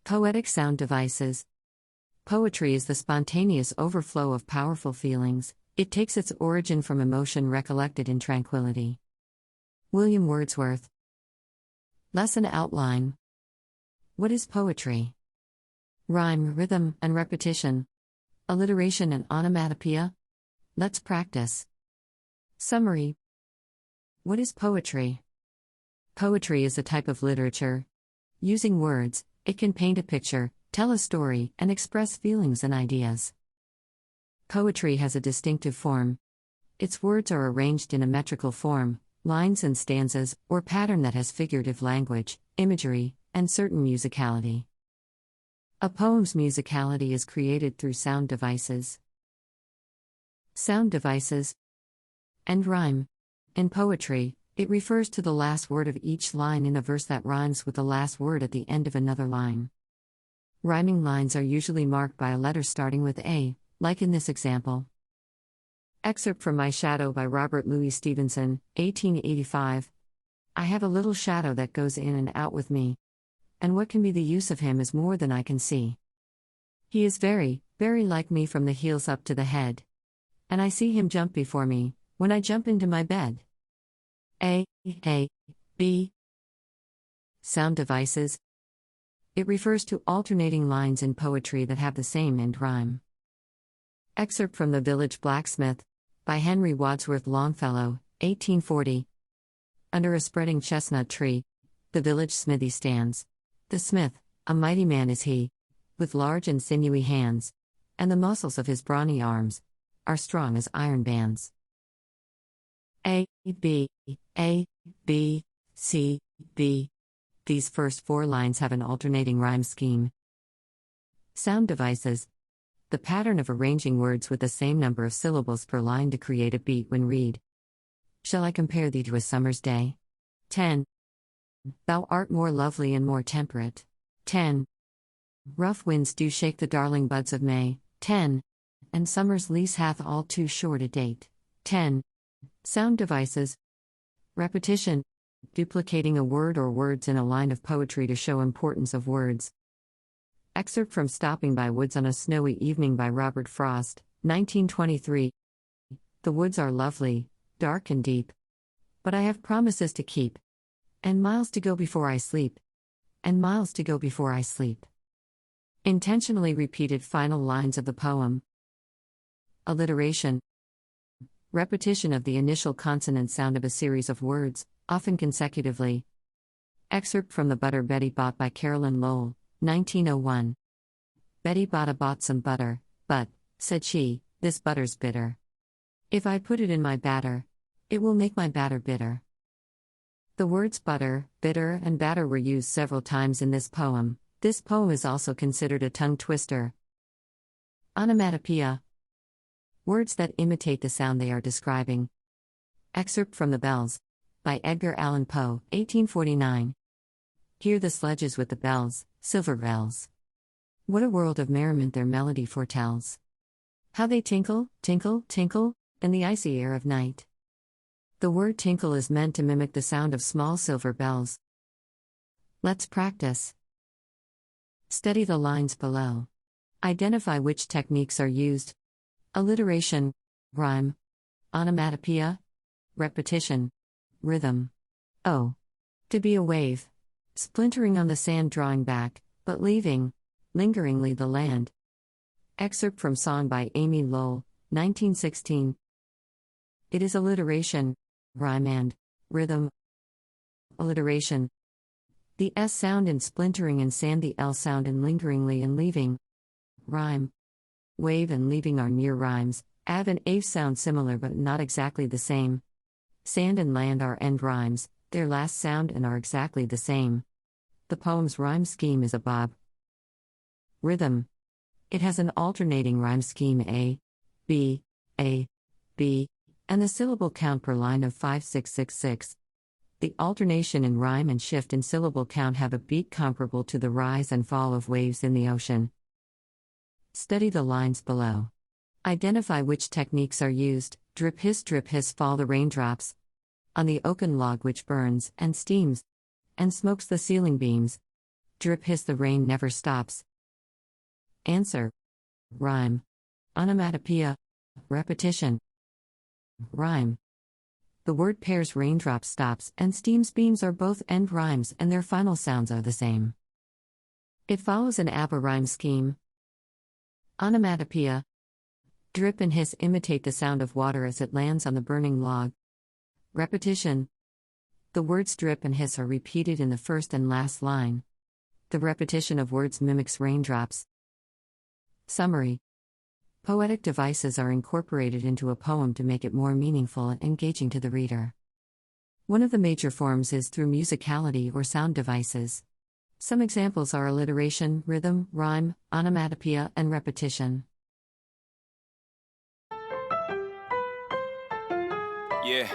Poetic sound devices. Poetry is the spontaneous overflow of powerful feelings. It takes its origin from emotion recollected in tranquility. William Wordsworth. Lesson outline. What is poetry? Rhyme, rhythm, and repetition. Alliteration and onomatopoeia. Let's practice. Summary. What is poetry? Poetry is a type of literature. Using words, it can paint a picture, tell a story, and express feelings and ideas. Poetry has a distinctive form. Its words are arranged in a metrical form, lines and stanzas, or pattern that has figurative language, imagery, and certain musicality. A poem's musicality is created through sound devices. Sound devices. And rhyme. In poetry, it refers to the last word of each line in a verse that rhymes with the last word at the end of another line. Rhyming lines are usually marked by a letter starting with A, like in this example. Excerpt from My Shadow by Robert Louis Stevenson, 1885. I have a little shadow that goes in and out with me. And what can be the use of him is more than I can see. He is very, very like me from the heels up to the head. And I see him jump before me, when I jump into my bed. A, B. Sound devices. It refers to alternating lines in poetry that have the same end rhyme. Excerpt from The Village Blacksmith, by Henry Wadsworth Longfellow, 1840. Under a spreading chestnut tree, the village smithy stands. The smith, a mighty man is he, with large and sinewy hands, and the muscles of his brawny arms are strong as iron bands. A, B, C, B. These first four lines have an alternating rhyme scheme. Sound devices. The pattern of arranging words with the same number of syllables per line to create a beat when read. Shall I compare thee to a summer's day? 10. Thou art more lovely and more temperate. 10. Rough winds do shake the darling buds of May. 10. And summer's lease hath all too short a date. 10. Sound devices. Repetition. Duplicating a word or words in a line of poetry to show importance of words. Excerpt from Stopping by Woods on a Snowy Evening by Robert Frost, 1923. The woods are lovely, dark and deep. But I have promises to keep. And miles to go before I sleep. And miles to go before I sleep. Intentionally repeated final lines of the poem. Alliteration. Repetition of the initial consonant sound of a series of words, often consecutively. Excerpt from The Butter Betty Bought by Carolyn Lowell, 1901. Betty bought some butter, but, said she, this butter's bitter. If I put it in my batter, it will make my batter bitter. The words butter, bitter, and batter were used several times in this poem. This poem is also considered a tongue twister. Onomatopoeia. Words that imitate the sound they are describing. Excerpt from The Bells, by Edgar Allan Poe, 1849. Hear the sledges with the bells, silver bells. What a world of merriment their melody foretells. How they tinkle, tinkle, tinkle, in the icy air of night. The word tinkle is meant to mimic the sound of small silver bells. Let's practice. Study the lines below. Identify which techniques are used. Alliteration, rhyme, onomatopoeia, repetition, rhythm. O. To be a wave. Splintering on the sand, drawing back, but leaving, lingeringly the land. Excerpt from Song by Amy Lowell, 1916. It is alliteration, rhyme and rhythm. Alliteration. The S sound in splintering and sand, the L sound in lingeringly and leaving. Rhyme. Wave and leaving are near rhymes. Av and ave sound similar but not exactly the same. Sand and land are end rhymes, their last sound and are exactly the same. The poem's rhyme scheme is a bob. Rhythm. It has an alternating rhyme scheme A, B, and the syllable count per line of 5, 6, 6, 6. The alternation in rhyme and shift in syllable count have a beat comparable to the rise and fall of waves in the ocean. Study the lines below. Identify which techniques are used. Drip hiss fall the raindrops on the oaken log which burns and steams and smokes the ceiling beams. Drip hiss the rain never stops. Answer. Rhyme. Onomatopoeia. Repetition. Rhyme. The word pairs raindrop stops and steams beams are both end rhymes and their final sounds are the same. It follows an ABBA rhyme scheme. Onomatopoeia. Drip and hiss imitate the sound of water as it lands on the burning log. Repetition. The words drip and hiss are repeated in the first and last line. The repetition of words mimics raindrops. Summary. Poetic devices are incorporated into a poem to make it more meaningful and engaging to the reader. One of the major forms is through musicality or sound devices. Some examples are alliteration, rhythm, rhyme, onomatopoeia, and repetition. Yeah.